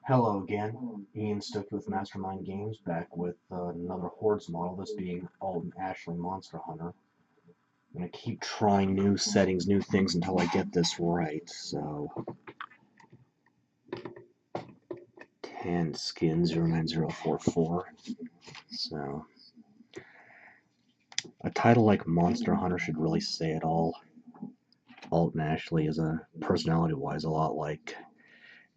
Hello again, Ian Stoked with Mastermind Games, back with another Hordes model, this being Alten Ashley Monster Hunter. I'm going to keep trying new settings, new things until I get this right, so... Tanned Skin 09044. So... A title like Monster Hunter should really say it all. Alten Ashley is personality-wise a lot like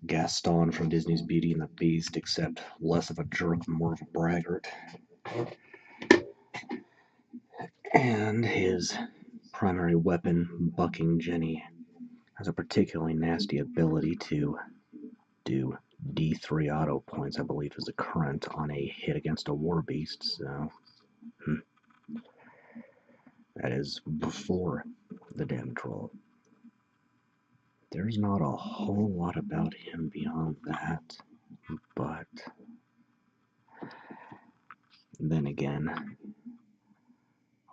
Gaston from Disney's Beauty and the Beast, except less of a jerk, more of a braggart. And his primary weapon, Bucking Jenny, has a particularly nasty ability to do D3 auto points, I believe is the current, on a hit against a war beast, so that is before the damage roll. There's not a whole lot about him beyond that, but then again,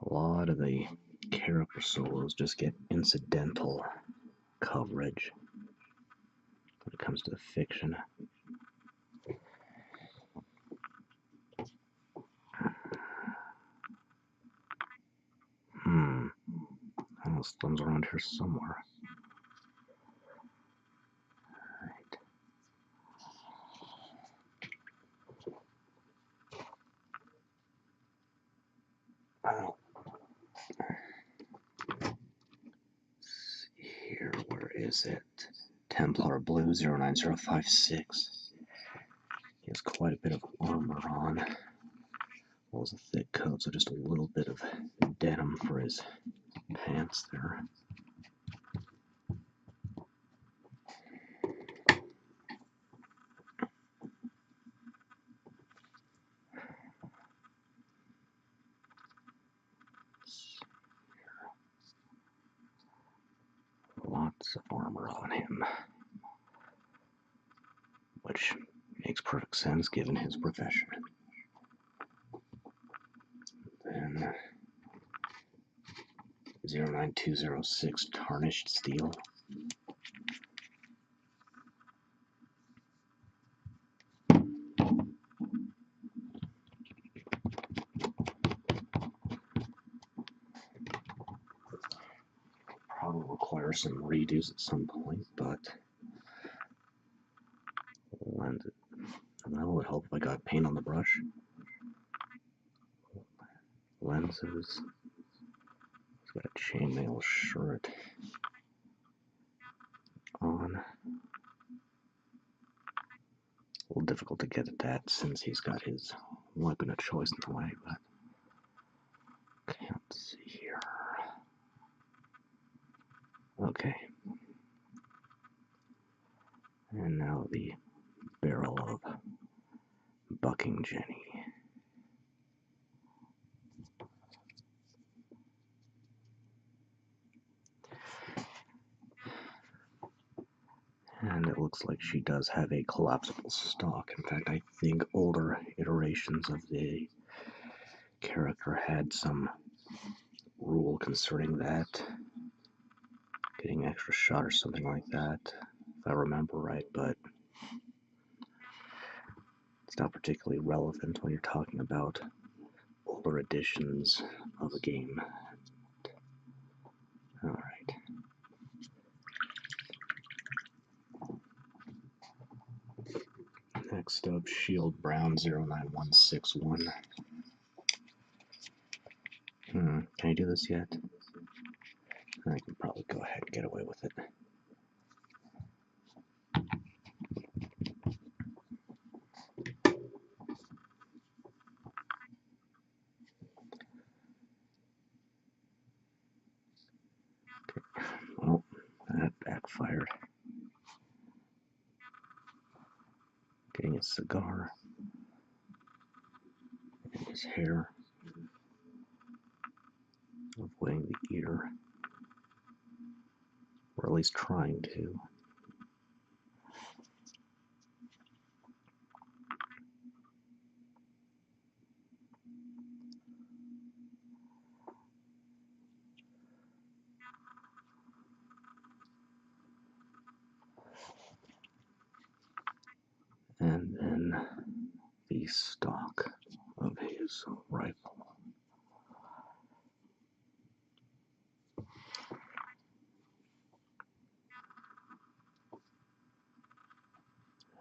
a lot of the character solos just get incidental coverage when it comes to the fiction. I know thumbs around here somewhere. Right. Oh. Let's see here, where is it? Templar Blue 09056. He has quite a bit of armor on. Well, it's a thick coat, so just a little bit of denim for his pants there. Lots of armor on him, which makes perfect sense given his profession. Then 09206 Tarnished Steel. Probably require some redos at some point, but well, it would help if I got paint on the brush. Lenses. He's got a chainmail shirt on. A little difficult to get at that since he's got his weapon of choice in the way, but can't see here. Okay. And now the barrel of Bucking Jenny. And it looks like she does have a collapsible stock. In fact, I think older iterations of the character had some rule concerning that. Getting extra shot or something like that, if I remember right, but it's not particularly relevant when you're talking about older editions of a game. Alright. Next up, Shield Brown 09161. Can I do this yet? I can probably go ahead and get away with it. Well, that backfired. Getting a cigar and his hair, avoiding the ear, or at least trying to. the stock of his rifle.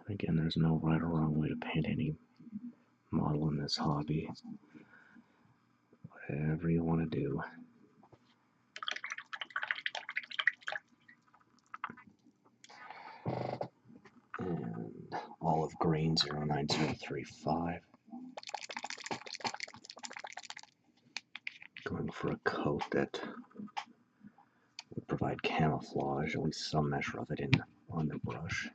Again, there's no right or wrong way to paint any model in this hobby. Whatever you want to do. And olive green 09035. Going for a coat that would provide camouflage, at least some measure of it in underbrush.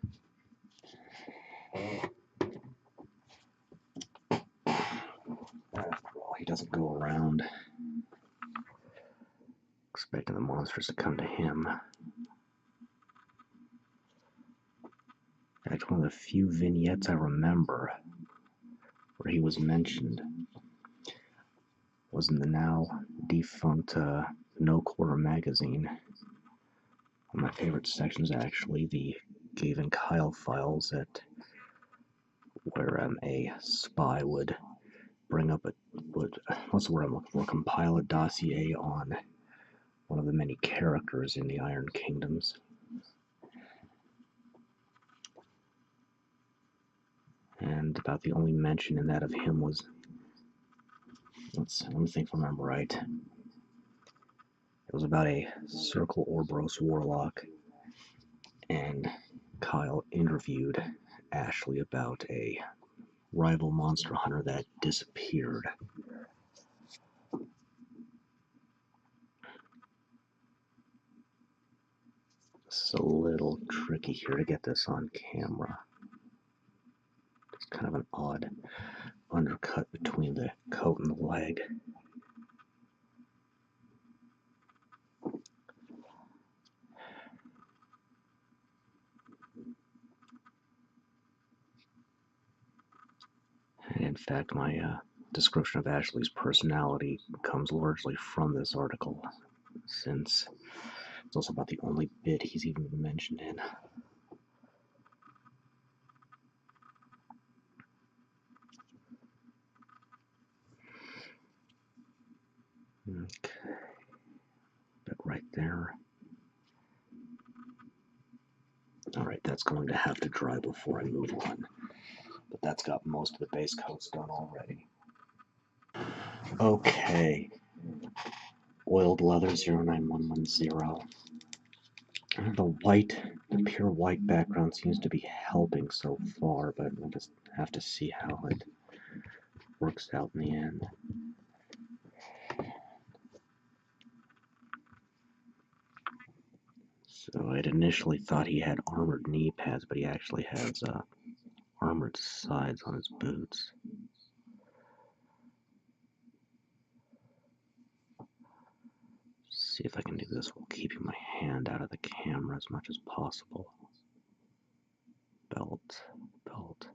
After all, he doesn't go around expecting the monsters to come to him. That's one of the few vignettes I remember where he was mentioned. Was in the now defunct No Quarter magazine. One of my favorite sections, actually, the Gave and Kyle files, where a spy would bring up what's the word I'm looking for? Compile a dossier on one of the many characters in the Iron Kingdoms. And about the only mention in that of him was, let me think if I remember right. It was about a Circle Orboros warlock, and Kyle interviewed Ashley about a rival monster hunter that disappeared. It's a little tricky here to get this on camera. It's kind of an odd undercut between the coat and the leg. And in fact, my description of Ashley's personality comes largely from this article, since it's also about the only bit he's even been mentioned in. Okay, bit right there. Alright, that's going to have to dry before I move on. But that's got most of the base coats done already. Okay. Oiled leather 09110. The pure white background seems to be helping so far, but we'll just have to see how it works out in the end. So I'd initially thought he had armored knee pads, but he actually has armored sides on his boots. See if I can do this while keeping my hand out of the camera as much as possible. Belt, belt.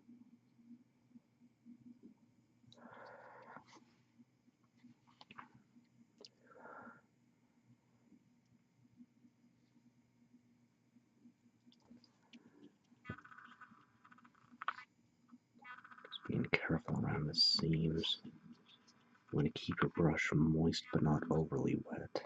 Just being careful around the seams. You want to keep your brush moist but not overly wet.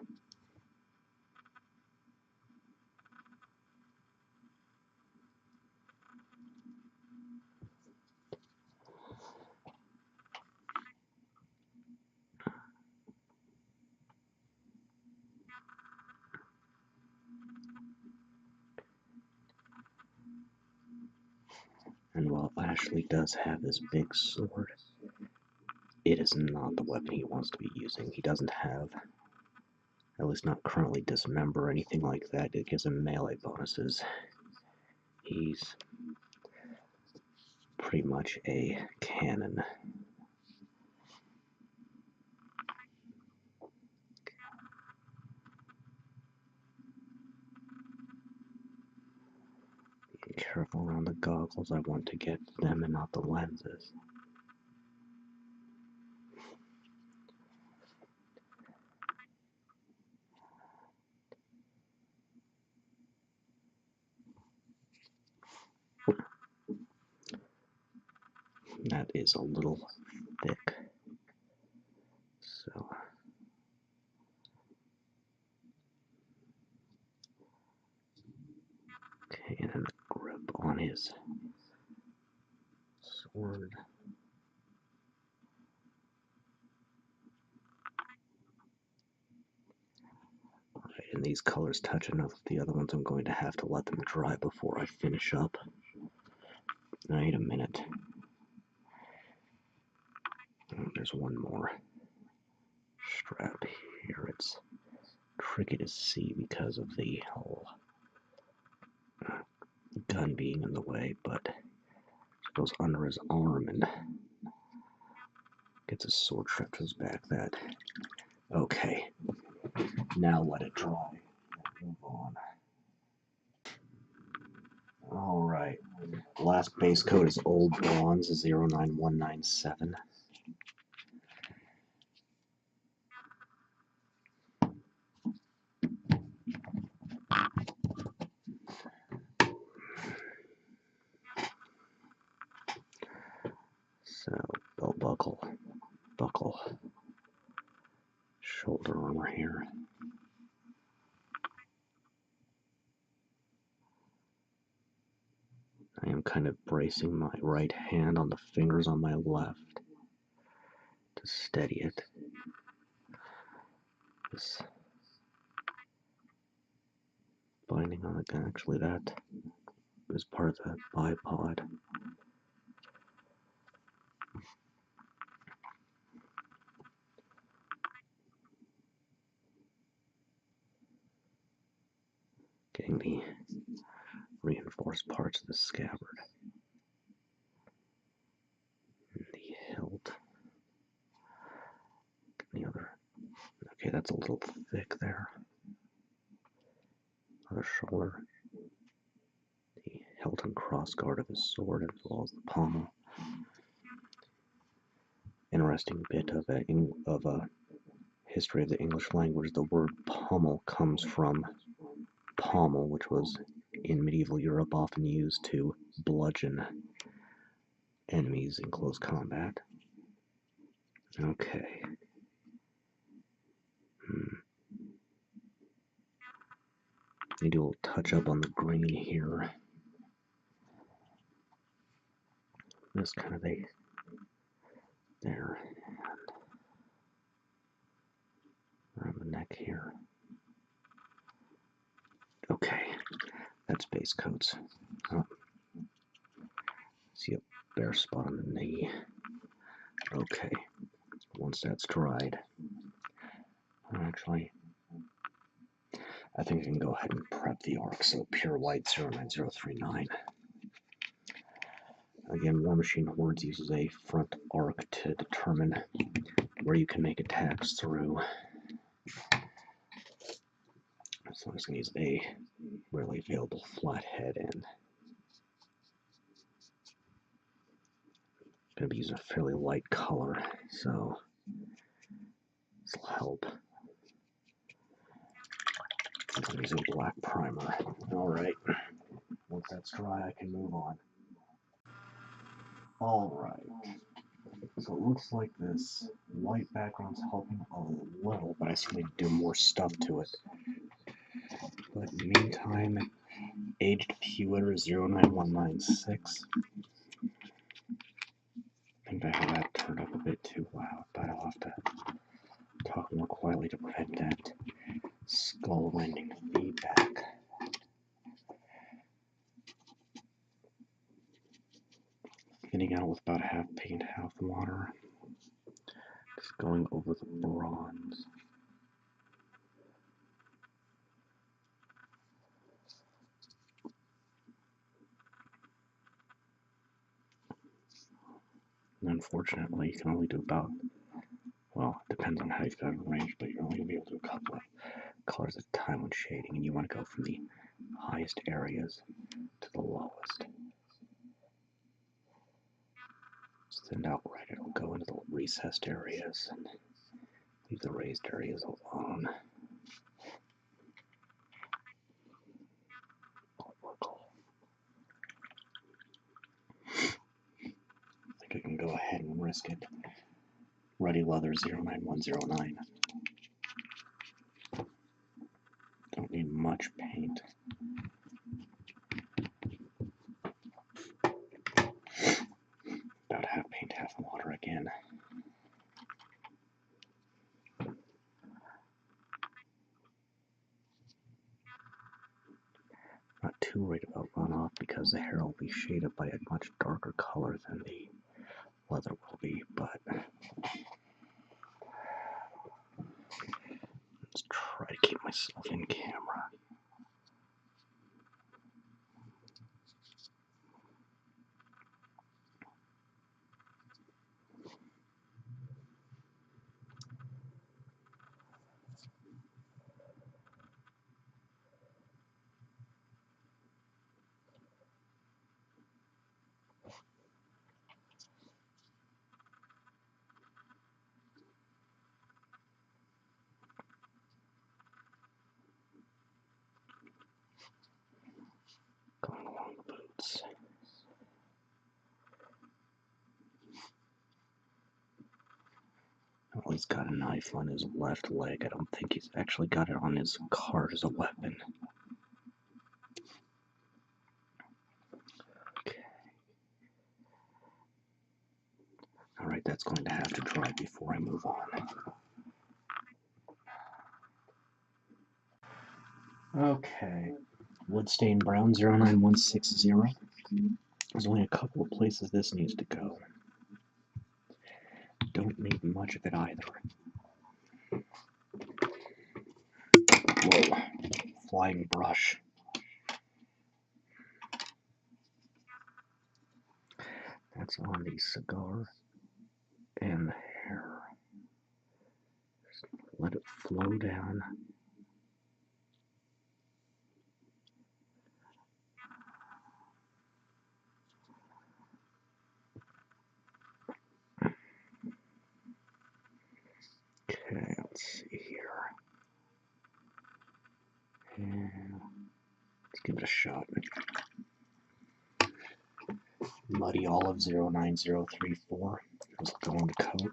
And while Ashley does have this big sword, it is not the weapon he wants to be using. He doesn't have, at least not currently, dismember or anything like that. It gives him melee bonuses. He's pretty much a cannon. Be careful around the goggles. I want to get them and not the lenses. that is a little thick. So okay, and then the grip on his sword. Alright, and these colors touch enough with the other ones, I'm going to have to let them dry before I finish up. Wait a minute. Oh, there's one more strap here. It's tricky to see because of the whole gun being in the way, but it goes under his arm and gets his sword strapped to his back. That. Okay. Now let it dry. Move on. Alright. Last base code is Old Bronze 09197. So, belt buckle, shoulder armor here. I am kind of bracing my right hand on the fingers on my left to steady it. This binding on the gun, actually that is part of the bipod. Getting the reinforced parts of the scabbard. And the hilt. The other. Okay, that's a little thick there. Other shoulder. The hilt and crossguard of his sword, as well as the pommel. Interesting bit of a history of the English language. The word pommel comes from pommel, which was in medieval Europe often used to bludgeon enemies in close combat. Okay. Need to do a little touch up on the green here. Just kind of there. And around the neck here. Okay. That's base coats. Oh. See a bare spot on the knee. Okay. Once that's dried. Actually, I think I can go ahead and prep the arc. So pure white 09039. Again, War Machine Hordes uses a front arc to determine where you can make attacks through. So I'm just going to use a rarely available flathead, and I'm going to be using a fairly light color, so this will help. I'm using black primer. Alright, once that's dry, I can move on. Alright, so it looks like this white background's helping a little, but I still need to do more stuff to it. But in the meantime, aged Pewter 09196. I think I have that turned up a bit too loud, but I'll have to talk more quietly to prevent that skull-rending feedback. Getting out with about half paint, half water. Just going over the bronze. And unfortunately, you can only do about, well, it depends on how you've got it arranged, but you're only going to be able to do a couple of colors at a time when shading, and you want to go from the highest areas to the lowest. Send out right, it'll go into the recessed areas and leave the raised areas alone. I think I can go risk it. Ruddy Leather 09109. Don't need much paint. About half paint, half water again. Not too worried about runoff because the hair will be shaded by a much darker color than the leather will be, but let's try to keep myself in camera. Going along the boots. Well, he's got a knife on his left leg. I don't think he's actually got it on his cart as a weapon. Okay. Alright, that's going to have to dry before I move on. Okay. Woodstain Brown 09160. There's only a couple of places this needs to go. Don't need much of it either. Whoa. Flying brush. That's on the cigar and the hair. Just let it flow down. Okay, let's see here. And let's give it a shot. Muddy Olive 09034. Let's go on the coat.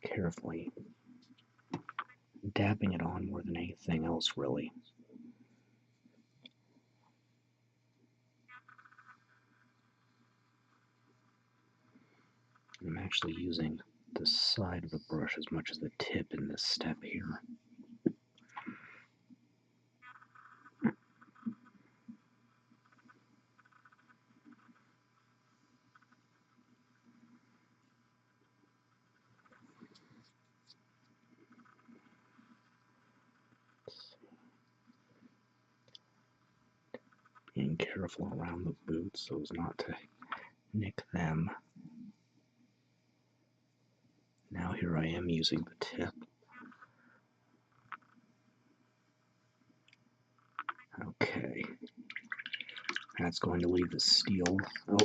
Carefully dabbing it on more than anything else, really. I'm actually using the side of the brush as much as the tip in this step here. Being careful around the boots so as not to nick them. Now here I am using the tip. Okay. That's going to leave the steel. Oh,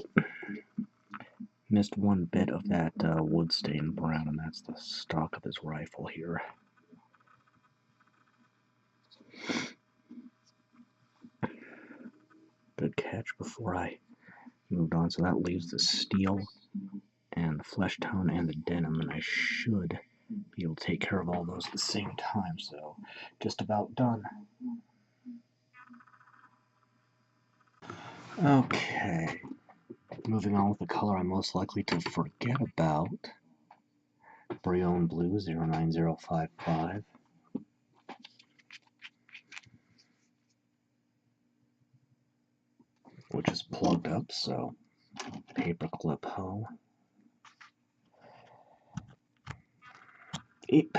missed one bit of that Woodstain brown, and that's the stock of his rifle here. Good catch before I moved on. So that leaves the steel and the flesh tone and the denim, and I should be able to take care of all those at the same time. So just about done. Okay, moving on with the color I'm most likely to forget about. Breonne Blue 09055. Which is plugged up, so paperclip hoe. Eep.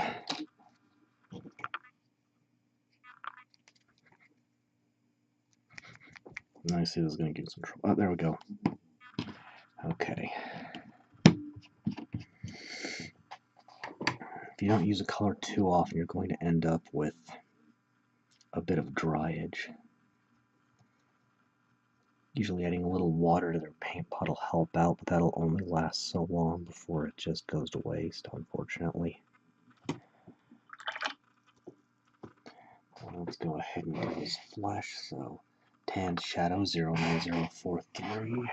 I see this is going to get some trouble. Oh, there we go. Okay. If you don't use a color too often, you're going to end up with a bit of dryage. Usually adding a little water to their paint pot will help out, but that'll only last so long before it just goes to waste, unfortunately. Let's go ahead and do his flesh. So, Tanned Shadow 09043.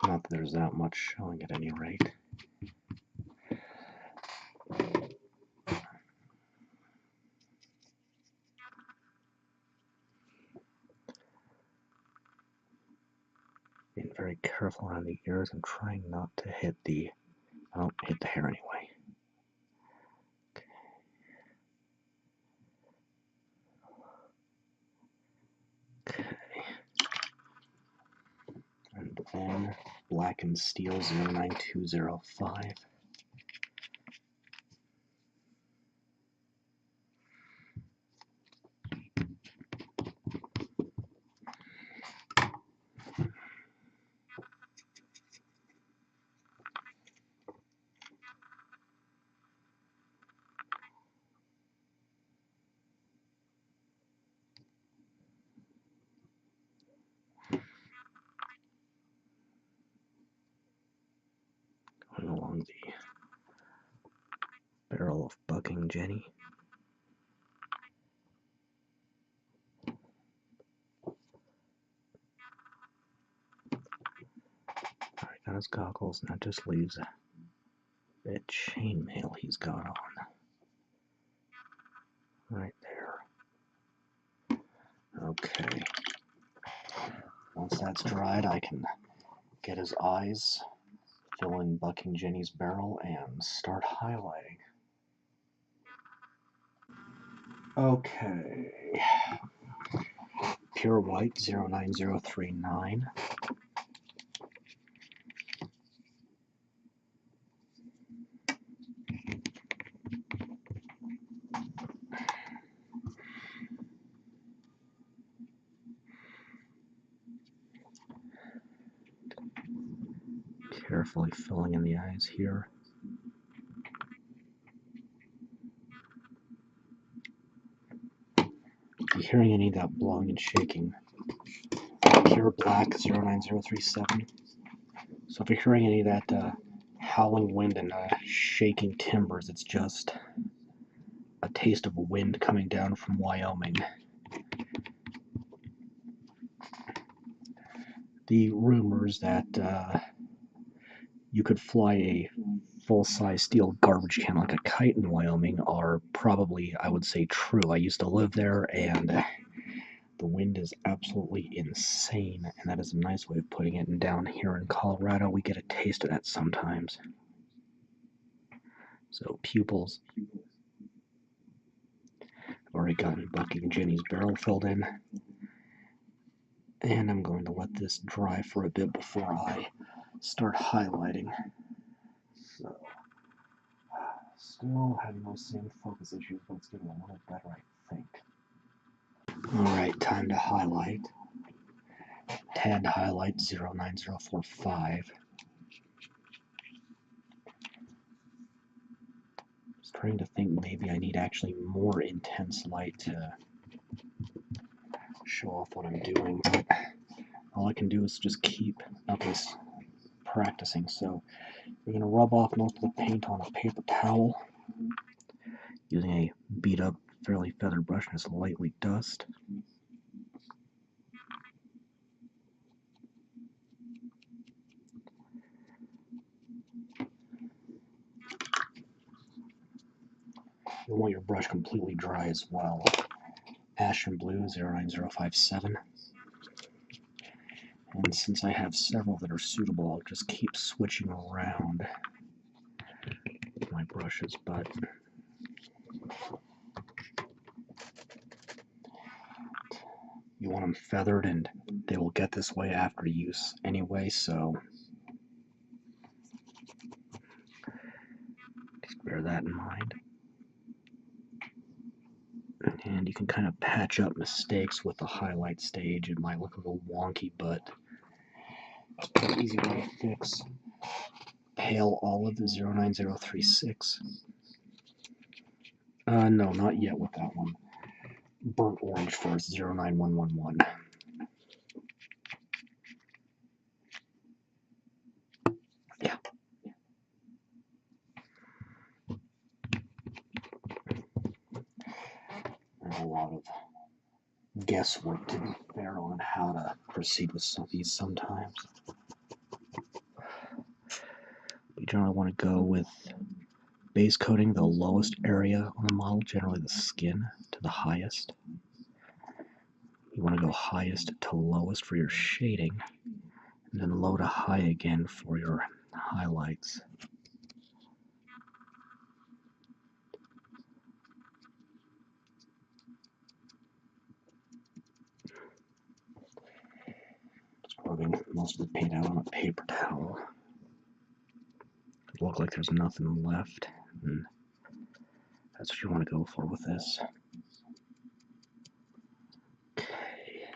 Not that there's that much showing at any rate. Being very careful around the ears and trying not to hit the, well, hit the hair anyway. Okay. And then Blackened Steel 09205. Going along the barrel of Bucking Jenny. Alright, got his goggles, and that just leaves that chainmail he's got on. Right there. Okay. Once that's dried, I can get his eyes, fill in Bucking Jenny's barrel, and start highlighting. Okay. Pure White 09039. Carefully filling in the eyes here. If you're hearing any of that blowing and shaking, Pure Black 09037. So if you're hearing any of that howling wind and shaking timbers, it's just a taste of wind coming down from Wyoming. The rumors that you could fly a full-size steel garbage can like a kite in Wyoming are probably, I would say, true. I used to live there, and the wind is absolutely insane, and that is a nice way of putting it. And down here in Colorado, we get a taste of that sometimes. So pupils. I've already gotten Bucking Jenny's barrel filled in, and I'm going to let this dry for a bit before I start highlighting. So, still having those same focus issues, but it's getting a little better, I think. Alright, time to highlight. Tad highlight 09045. Just trying to think maybe I need actually more intense light to show off what I'm doing, but all I can do is just keep practicing. So we're going to rub off most of the paint on a paper towel using a beat up, fairly feathered brush and just lightly dust. You want your brush completely dry as well. Ashen Blue 09057. And since I have several that are suitable, I'll just keep switching around my brushes, but you want them feathered, and they will get this way after use anyway, so just bear that in mind. And you can kind of patch up mistakes with the highlight stage. It might look a little wonky, but Easy way to fix pale olive 09036. No, not yet with that one. Burnt orange first, 09111. Yeah. There's a lot of guesswork to be fair on how to proceed with some of these sometimes. You generally want to go with base coating the lowest area on the model, generally the skin, to the highest. You want to go highest to lowest for your shading, and then low to high again for your highlights. Just rubbing most of the paint out on a paper towel. It looks like there's nothing left, and that's what you want to go for with this. Okay.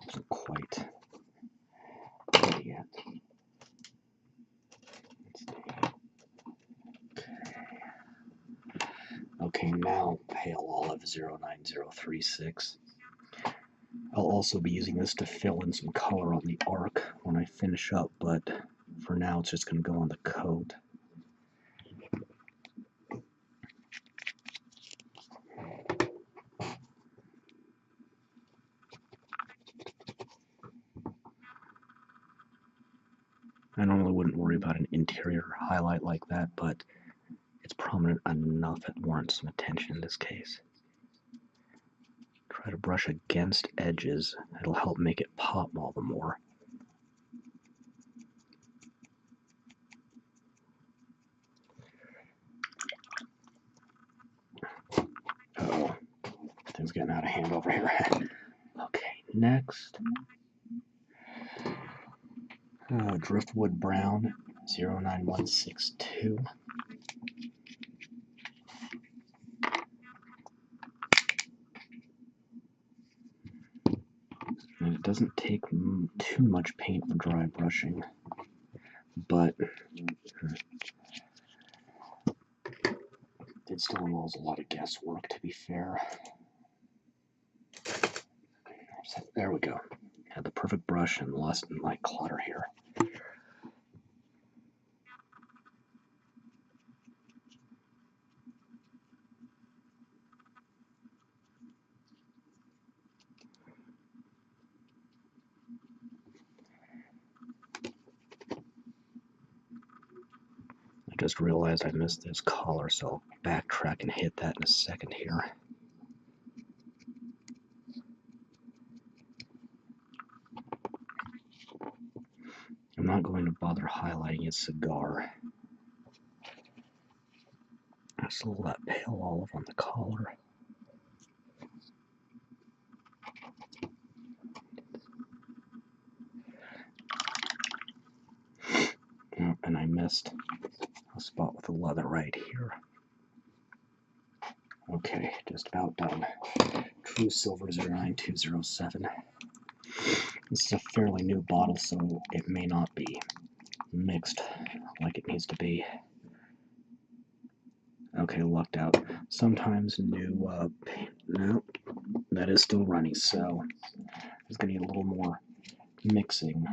Isn't quite ready yet. Let's see. Okay, now pale olive 09036. I'll also be using this to fill in some color on the arc when I finish up, but for now it's just going to go on the coat. I normally wouldn't worry about an interior highlight like that, but it's prominent enough it warrants some attention in this case. Try to brush against edges. It'll help make it pop all the more. Uh-oh. Things getting out of hand over here. Okay, next. Driftwood Brown 09162. And it doesn't take too much paint for dry brushing, but it still involves a lot of guesswork, to be fair. So there we go. Had the perfect brush and lost my clutter here. I just realized I missed this collar, so I'll backtrack and hit that in a second here. I'm not going to bother highlighting his cigar. Just a little that pale olive on the collar. Oh, and I missed a spot with the leather right here. Okay, just about done. True Silver 09207. This is a fairly new bottle, so it may not be mixed like it needs to be. Okay, lucked out. Sometimes new paint. No, that is still runny, so it's going to need a little more mixing.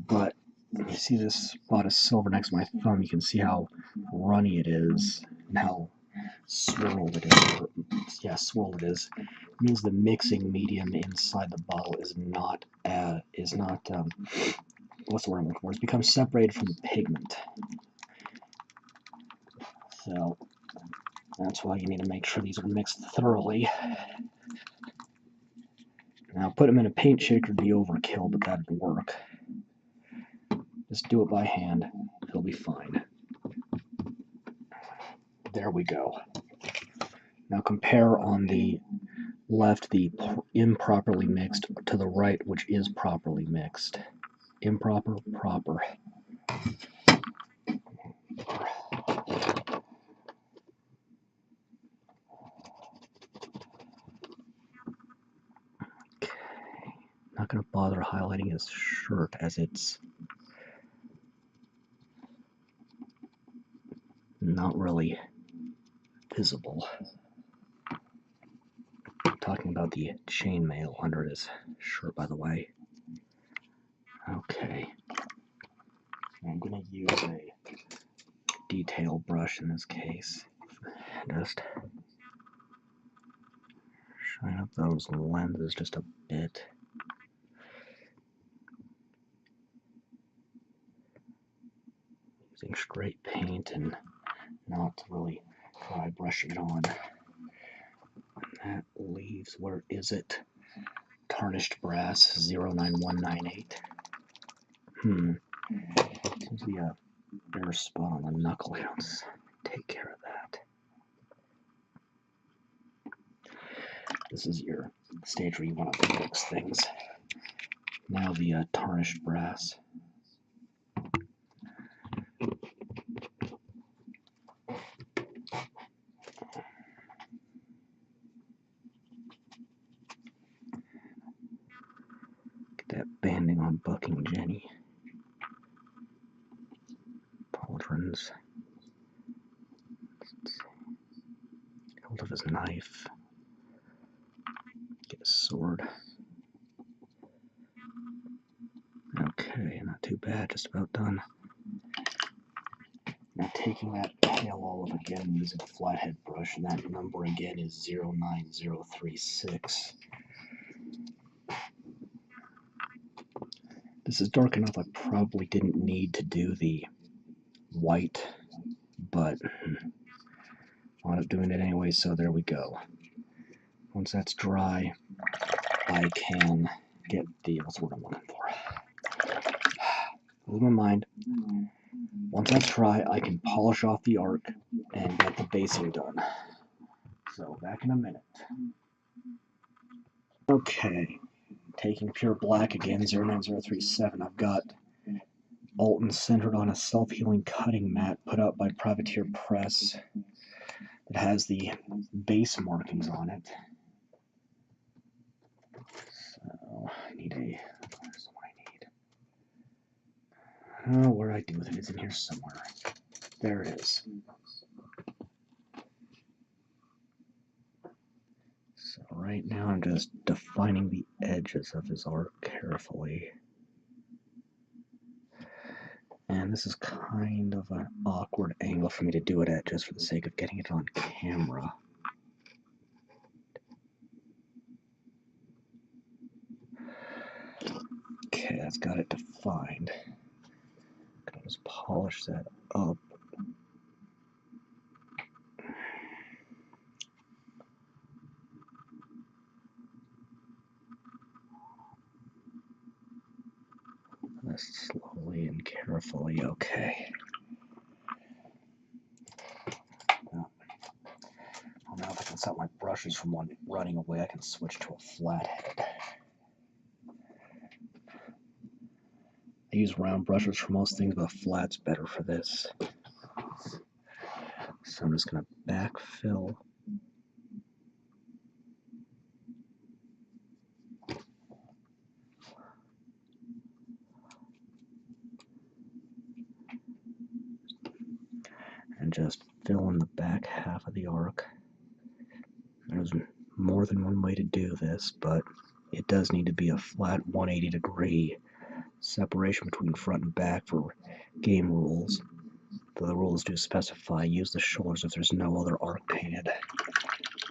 But you see this spot of silver next to my thumb, you can see how runny it is and how swirled it is. Yeah, swirled it is. It means the mixing medium inside the bottle is not what's the word I'm looking for? It's become separated from the pigment. So that's why you need to make sure these are mixed thoroughly. Now, put them in a paint shaker would be overkill, but that'd work. Just do it by hand. It'll be fine. There we go. Now compare on the left the improperly mixed to the right, which is properly mixed. Improper, proper. going to bother highlighting his shirt as it's not really visible. I'm talking about the chainmail under his shirt, by the way. Okay. I'm going to use a detail brush in this case. Just shine up those lenses just a bit. Using straight paint and not really dry brushing it on. And that leaves, where is it? Tarnished brass 09198. Seems to be a bare spot on the knuckle here. Let's take care of that. This is your stage where you want to fix things. Now the tarnished brass. Get that banding on bucking Jenny. Pauldrons. Hold of his knife. Get a sword. Okay, not too bad, just about done. Now taking that pale olive again, using a flathead brush, and that number again is 09036. This is dark enough I probably didn't need to do the white, but I wound up doing it anyway, so there we go. Once that's dry, I can get the, what's the word I'm looking for? Lose my mind. Once that's dry, I can polish off the arc and get the basing done. So, back in a minute. Okay, taking pure black again, 09037. I've got Alten centered on a self-healing cutting mat put out by Privateer Press that has the base markings on it. So, I need a, where's what I need? Oh, where I do with it, it's in here somewhere. There it is. So right now I'm just defining the edges of his arc carefully. And this is kind of an awkward angle for me to do it at, just for the sake of getting it on camera. Okay, that's got it defined. I'll just polish that up. This slowly and carefully. Okay. Now if I can stop my brushes from running away, I can switch to a flathead. I use round brushes for most things, but flat's better for this. So I'm just going to backfill. And just fill in the back half of the arc. There's more than one way to do this, but it does need to be a flat 180-degree separation between front and back for game rules. Though the rules do specify use the shoulders if there's no other arc painted.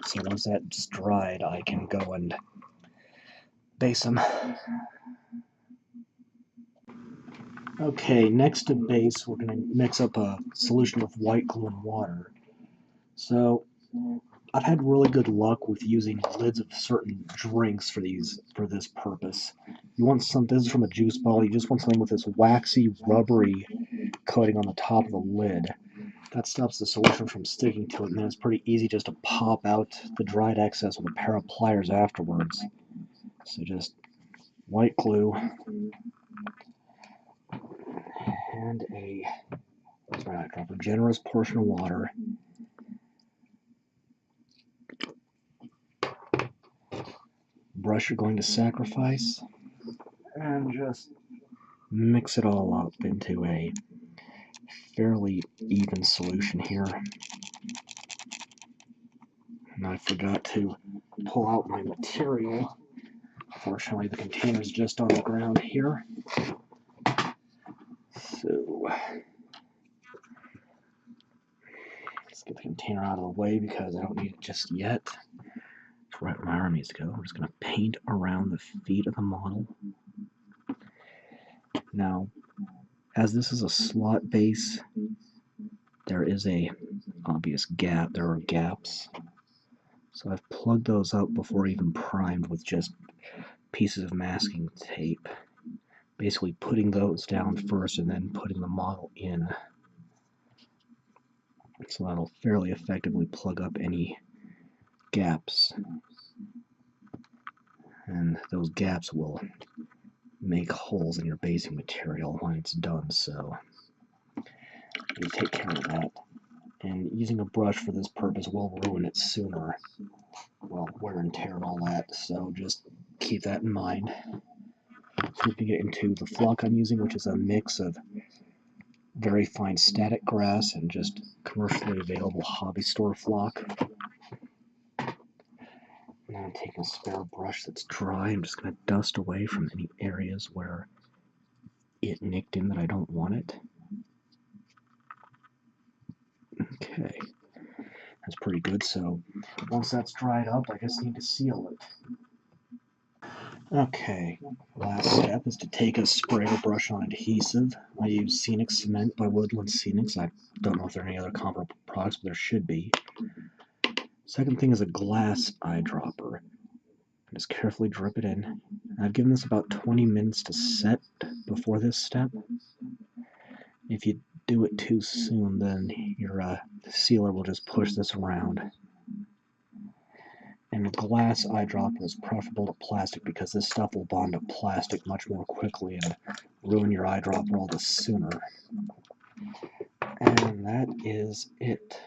So once that's dried, I can go and base them. Okay, next to base, we're going to mix up a solution of white glue and water. So I've had really good luck with using lids of certain drinks for this purpose. You want something, this is from a juice bottle, you just want something with this waxy, rubbery coating on the top of the lid. That stops the solution from sticking to it, and then it's pretty easy just to pop out the dried excess with a pair of pliers afterwards. So just white glue and a generous portion of water. Brush you're going to sacrifice. and just mix it all up into a fairly even solution here. And I forgot to pull out my material. Fortunately, the container's just on the ground here. So let's get the container out of the way because I don't need it just yet. It's right where my arm needs to go. I'm just going to paint around the feet of the model. Now, as this is a slot base, there is a obvious gap. There are gaps. So I've plugged those up before even primed with just pieces of masking tape. Basically putting those down first and then putting the model in. So that'll fairly effectively plug up any gaps. And those gaps will make holes in your basing material when it's done, so you take care of that. And using a brush for this purpose will ruin it sooner. Well, wear and tear and all that, so just keep that in mind. Flipping it into the flock I'm using, which is a mix of very fine static grass and just commercially available hobby store flock. Now I'm taking a spare brush that's dry. I'm just going to dust away from any areas where it nicked in that I don't want it. Okay, that's pretty good. So once that's dried up, I just need to seal it. Okay, last step is to take a spray or brush on adhesive. I use Scenic Cement by Woodland Scenics. I don't know if there are any other comparable products, but there should be. Second thing is a glass eyedropper. Just carefully drip it in. I've given this about 20 minutes to set before this step. If you do it too soon, then your sealer will just push this around. And a glass eyedropper is preferable to plastic because this stuff will bond to plastic much more quickly and ruin your eyedropper all the sooner. And that is it.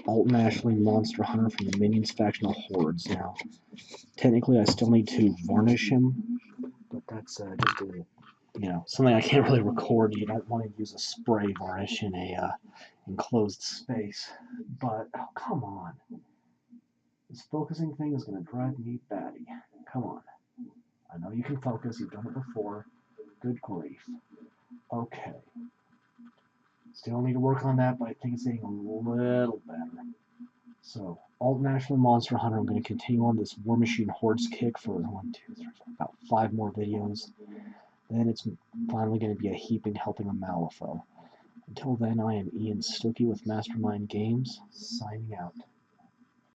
Alten Ashley Monster Hunter from the Minions faction of Hordes. Now, technically I still need to varnish him, but that's just something I can't really record. You don't want to use a spray varnish in a enclosed space. But, oh, come on. This focusing thing is going to drive me batty. Come on. I know you can focus. You've done it before. Good grief. Okay. Still need to work on that, but I think it's getting a little better. So, Alten Ashley Monster Hunter, I'm going to continue on this War Machine Hordes kick for about 5 more videos. Then it's finally going to be a heaping helping of Malifaux. Until then, I am Ian Stuckey with Mastermind Games, signing out.